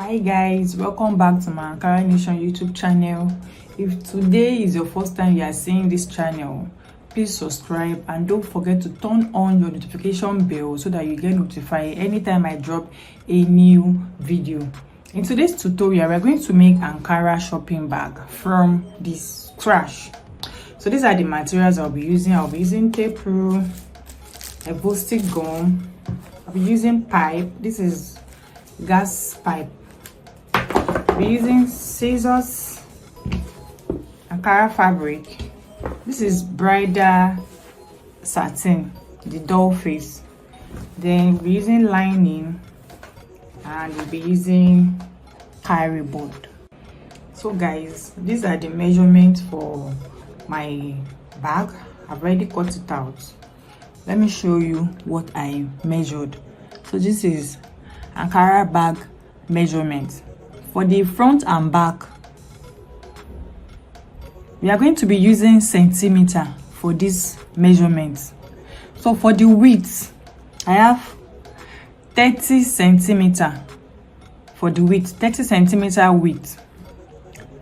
Hi guys, welcome back to my myankaranation YouTube channel. If today is your first time you are seeing this channel, please subscribe and don't forget to turn on your notification bell so that you get notified anytime I drop a new video. In today's tutorial, we're going to make Ankara shopping bag from this scratch. So these are the materials I'll be using. I'll be using tape rule, Evostic gum, I'll be using pipe. This is gas pipe. I'll be using scissors, Ankara fabric. This is Bridal Satin, the doll face. Then we'll be using lining and we'll be using carry board. So guys, these are the measurements for my bag. I've already cut it out. Let me show you what I measured. So this is Ankara bag measurement. For the front and back, we are going to be using centimeter for this measurement. So for the width, I have 30 centimeter for the width, 30 centimeter width.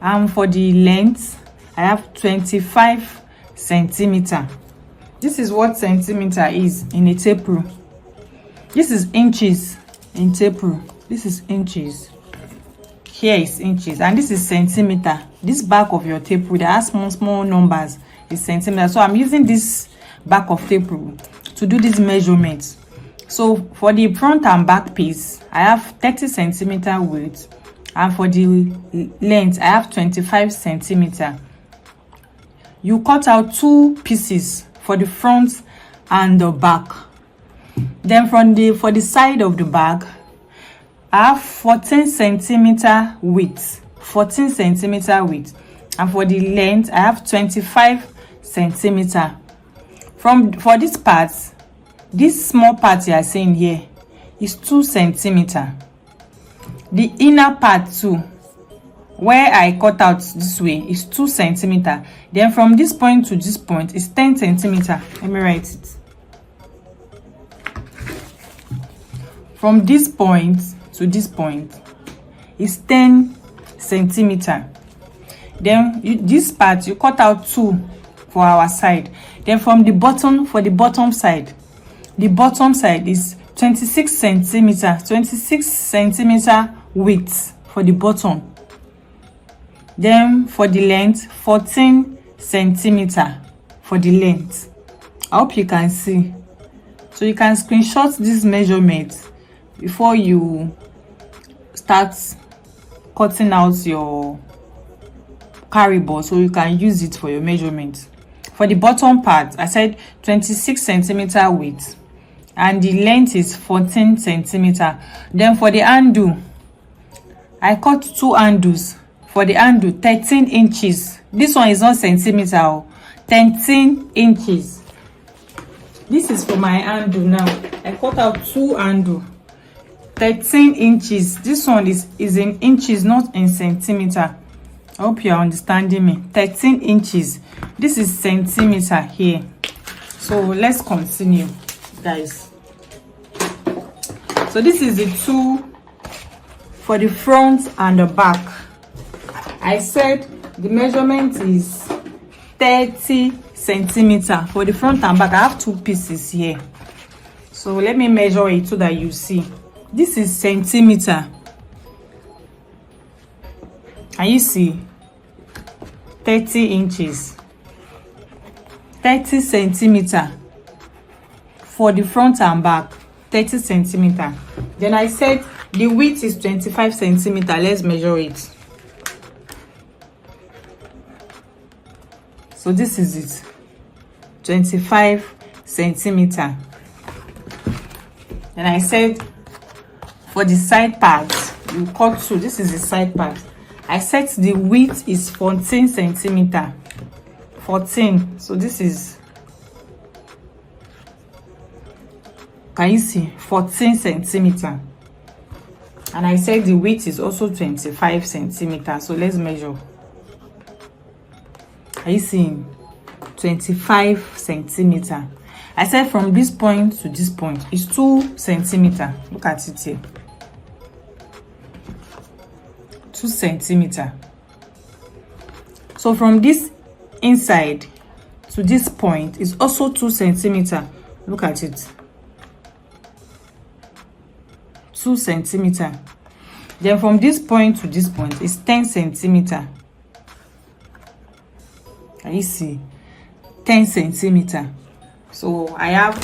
And for the length, I have 25 centimeter. This is what centimeter is in a tape rule. This is inches in tape rule. This is inches. Here is inches, and this is centimeter. This back of your tape rule that has small numbers is centimeter. So I'm using this back of tape rule to do these measurements. So for the front and back piece, I have 30 centimeter width, and for the length, I have 25 centimeter. You cut out two pieces for the front and the back. Then for the side of the bag, I have 14 centimeter width, 14 centimeter width, and for the length, I have 25 centimeter. For this part, this small part you are seeing here is 2 centimeter. The inner part too, where I cut out this way, is 2 centimeter. Then from this point to this point is 10 centimeter. Let me write it. From this point to this point is 10 centimeter. Then this part you cut out 2 for our side. Then from the bottom, for the bottom side, the bottom side is 26 centimeter, 26 centimeter width for the bottom. Then for the length, 14 centimeter for the length. I hope you can see. So you can screenshot this measurement before you start cutting out your carry board, so you can use it for your measurement. For the bottom part, I said 26 centimeter width, and the length is 14 centimeter. Then for the handle, I cut 2 handles. For the handle, 13 inches. This one is not centimeter, 13 inches. This is for my handle now. I cut out 2 handles, 13 inches. This one is in inches, not in centimeter. I hope you are understanding me. 13 inches. This is centimeter here. So let's continue, guys. So this is the 2 for the front and the back. I said the measurement is 30 centimeter for the front and back. I have 2 pieces here. So let me measure it so that you see. This is centimeter. Can you see? 30 inches. 30 centimeter for the front and back. 30 centimeter. Then I said the width is 25 centimeter. Let's measure it. So this is it. 25 centimeter. And I said for the side part, you cut 2. This is the side part. I said the width is 14 centimeter. 14. So this is, can you see? 14 centimeter. And I said the width is also 25 centimeter. So let's measure. Are you seeing? 25 centimeter. I said from this point to this point is 2 centimeter. Look at it here. 2 centimeter. So from this inside to this point is also 2 centimeter. Look at it, 2 centimeter. Then from this point to this point is 10 centimeter. Can you see? 10 centimeter. So I have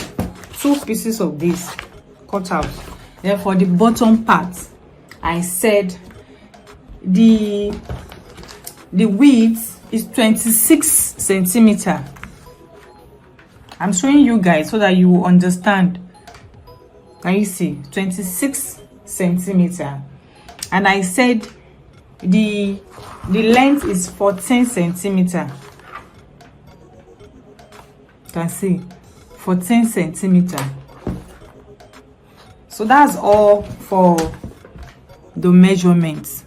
2 pieces of this cut out. Then for the bottom part, I said the width is 26 centimeter. I'm showing you guys so that you will understand. Can you see? 26 centimeter. And I said the length is 14 centimeter. You can see 14 centimeter. So that's all for the measurements.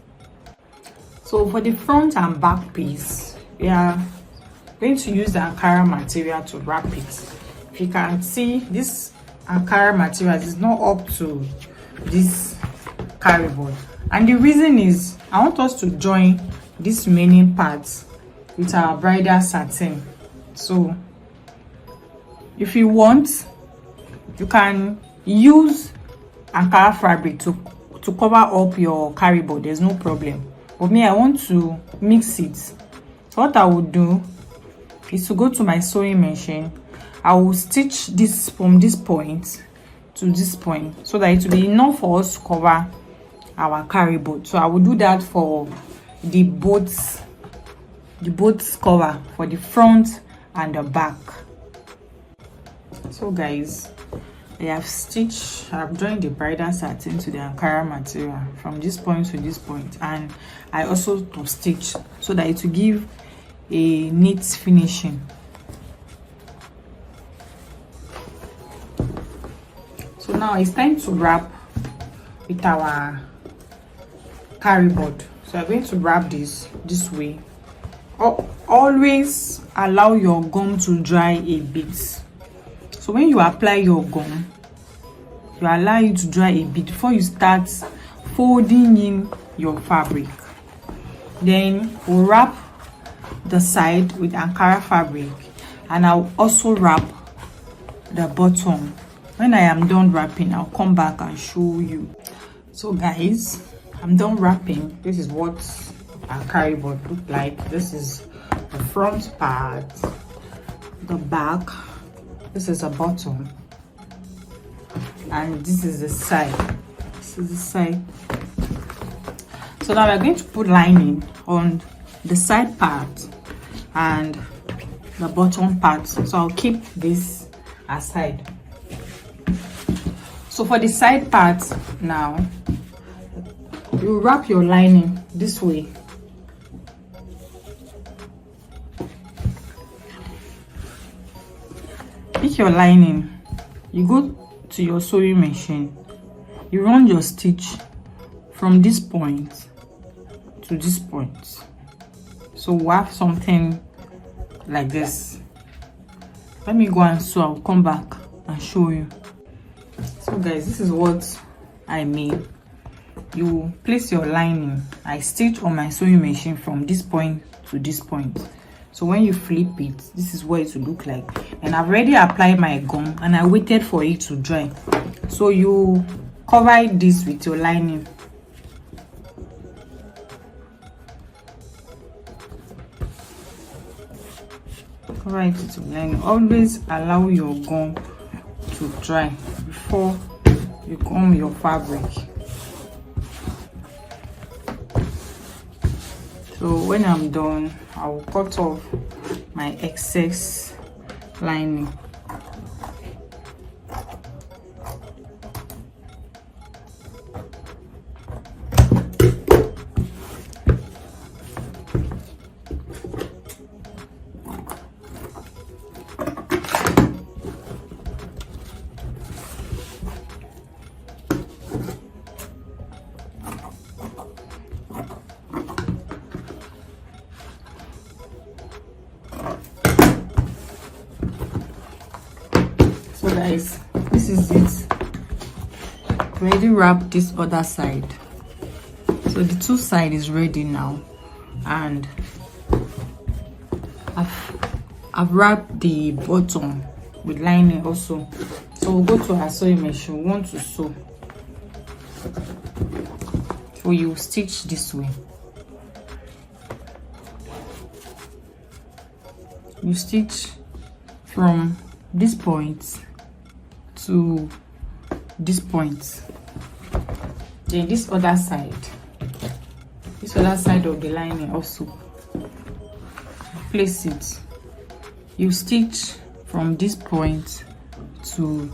So for the front and back piece, we are going to use the Ankara material to wrap it. If you can see, this Ankara material is not up to this carry board, and the reason is I want us to join this remaining parts with our bridal satin. So if you want, you can use Ankara fabric to cover up your carry board. There's no problem. But me, I want to mix it. So what I will do is to go to my sewing machine. I will stitch this from this point to this point so that it will be enough for us to cover our carry board. So I will do that for the boats cover, for the front and the back. So guys, I've joined the bridal satin to the Ankara material from this point to this point, and I also top stitch so that it will give a neat finishing. So now it's time to wrap with our carry board. So I'm going to wrap this way. Always allow your gum to dry a bit. So when you apply your gum, you allow it to dry a bit before you start folding in your fabric. Then we'll wrap the side with Ankara fabric, and I'll also wrap the bottom. When I am done wrapping, I'll come back and show you. So guys, I'm done wrapping. This is what our carry board look like. This is the front part, the back, this is the bottom, and this is the side. This is the side. So now we're going to put lining on the side part and the bottom part. So I'll keep this aside. So for the side part now, you wrap your lining this way. Pick your lining, you go to your sewing machine, you run your stitch from this point to this point. So we have something like this. Let me go and sew. I'll come back and show you. So guys, this is what I made. You place your lining. I stitch on my sewing machine from this point to this point. So when you flip it, this is what it will look like. And I've already applied my gum and I waited for it to dry. So you cover this with your lining. Cover it with your lining. Always allow your gum to dry before you comb your fabric. So when I'm done, I will cut off my excess lining. So guys, this is it. Already wrapped this other side. So So the two side is ready now, and I've wrapped the bottom with lining also. So we'll go to our sewing machine. We want to sew. So you stitch this way. You stitch from this point to this point. Then this other side of the lining also, place it. You stitch from this point to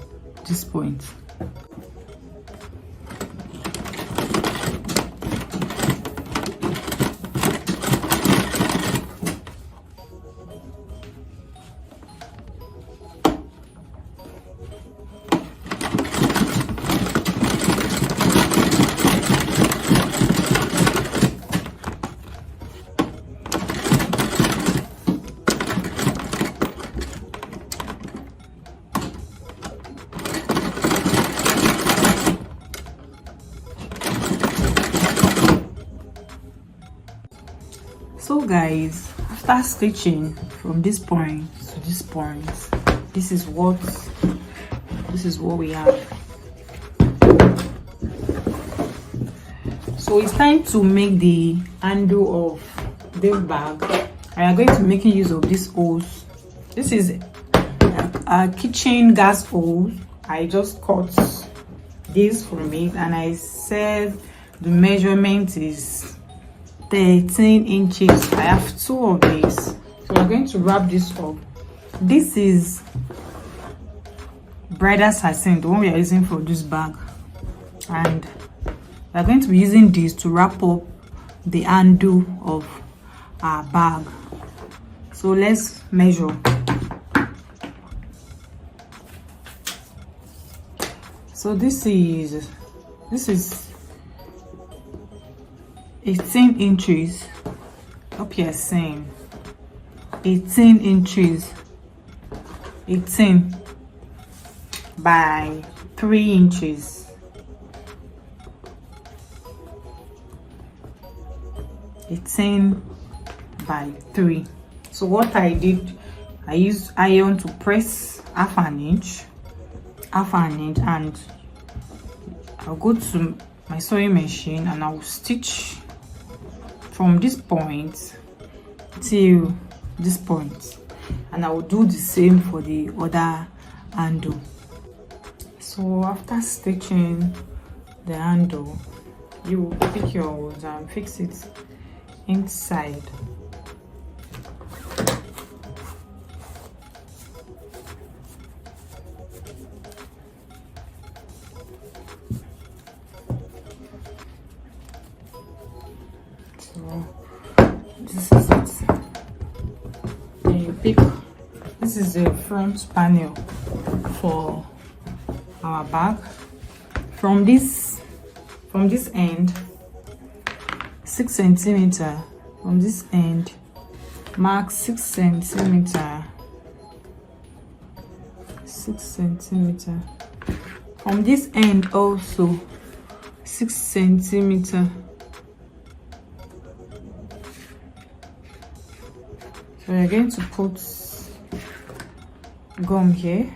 this point. So guys, after stitching from this point to this point, this is what we have. So it's time to make the handle of this bag. I am going to make use of this hose. This is a kitchen gas hose. I just cut this from it, and I said the measurement is 13 inches. I have 2 of these, so we're going to wrap this up. This is Bridal Satin, the one we are using for this bag, and we're going to be using this to wrap up the handle of our bag. So let's measure. So this is 18 inches. Up here saying 18 inches, 18 by 3 inches. 18 by 3. So what I did, I used iron to press half an inch, and I'll go to my sewing machine and I'll stitch from this point till this point, and I will do the same for the other handle. So after stitching the handle, you pick your holes and fix it inside. So this is it. Then you pick, this is the front panel for our bag. From this end, 6 centimeter. From this end, mark 6 centimeter. 6 centimeter. From this end also 6 centimeter. So we're going to put gum here.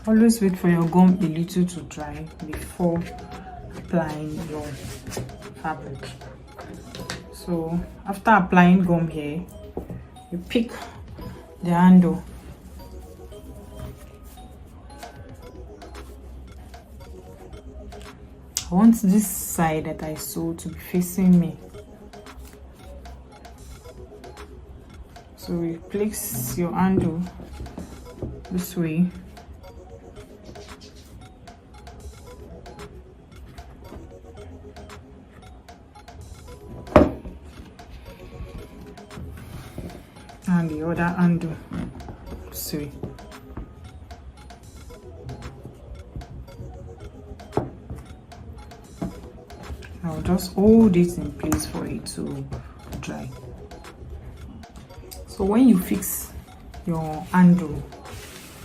Always wait for your gum a little to dry before applying your fabric. So after applying gum here, you pick the handle. I want this side that I sewed to be facing me. So you place your handle this way. And the other handle this way. I'll just hold it in place for it to dry. So when you fix your handle,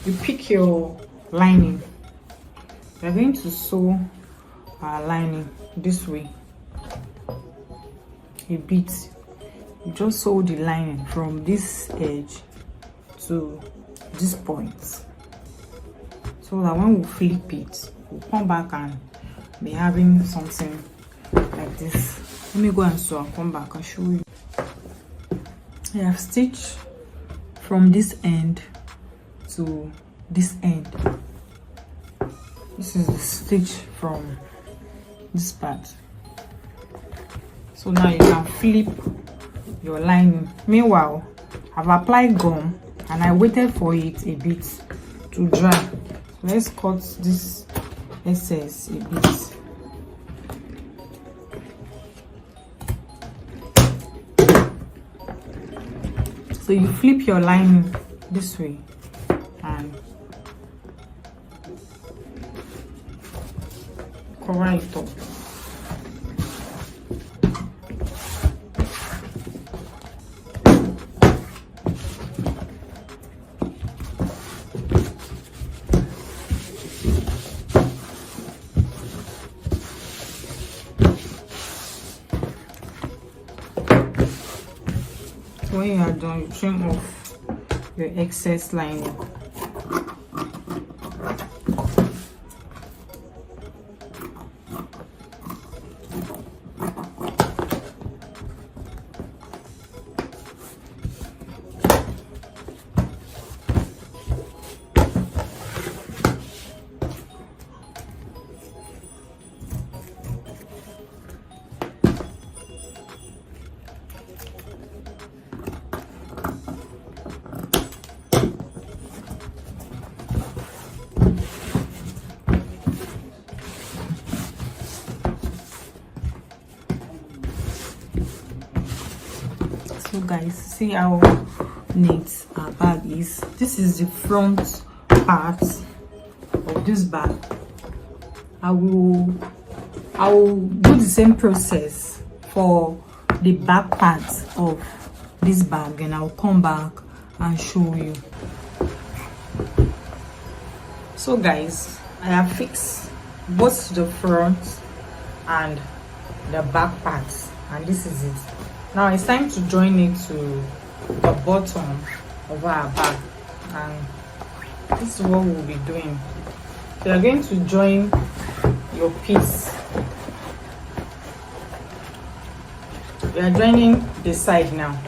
you pick your lining. We're going to sew our lining this way a bit. You just sew the lining from this edge to this point, so that when we flip it, we'll come back and be having something like this. Let me go and sew and come back and show you. I have stitched from this end to this end. This is the stitch from this part. So now you can flip your lining. Meanwhile, I've applied gum and I waited for it a bit to dry. So let's cut this excess a bit. So you flip your lining this way and cover it up. When you are done, you trim off your excess lining. So guys, see how neat our bag is. This is the front part of this bag. I will do the same process for the back part of this bag, and I'll come back and show you. So guys, I have fixed both the front and the back parts, and this is it. Now it's time to join it to the bottom of our bag, and this is what we'll be doing. So you're going to join your piece. We are joining the side now.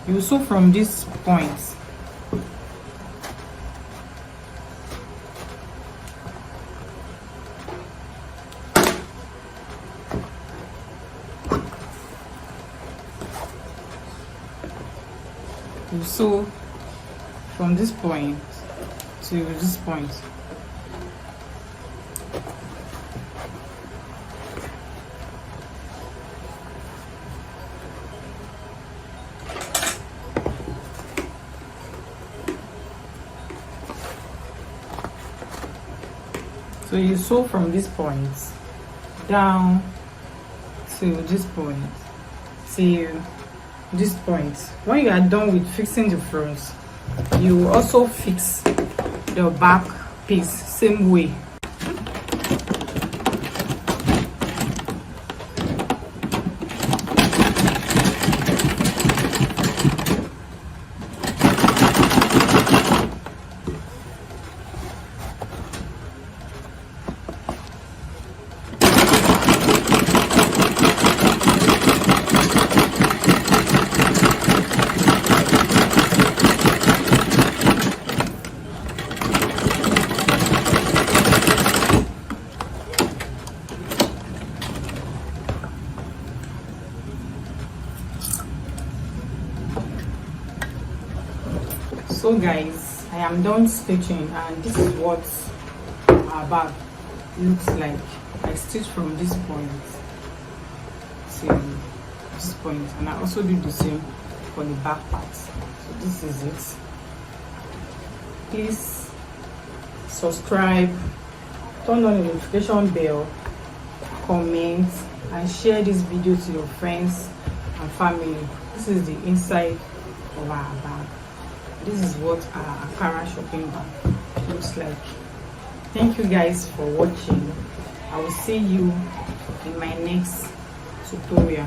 You sew from this point. You sew from this point to this point. So you sew from this point down to this point till this point. When you are done with fixing the front, you also fix the back piece same way. So guys, I am done stitching, and this is what our bag looks like. I stitch from this point to this point, and I also do the same for the back part. So this is it. Please subscribe, turn on the notification bell, comment, and share this video to your friends and family. This is the inside of our bag. This is what our Ankara shopping bag looks like. Thank you guys for watching. I will see you in my next tutorial.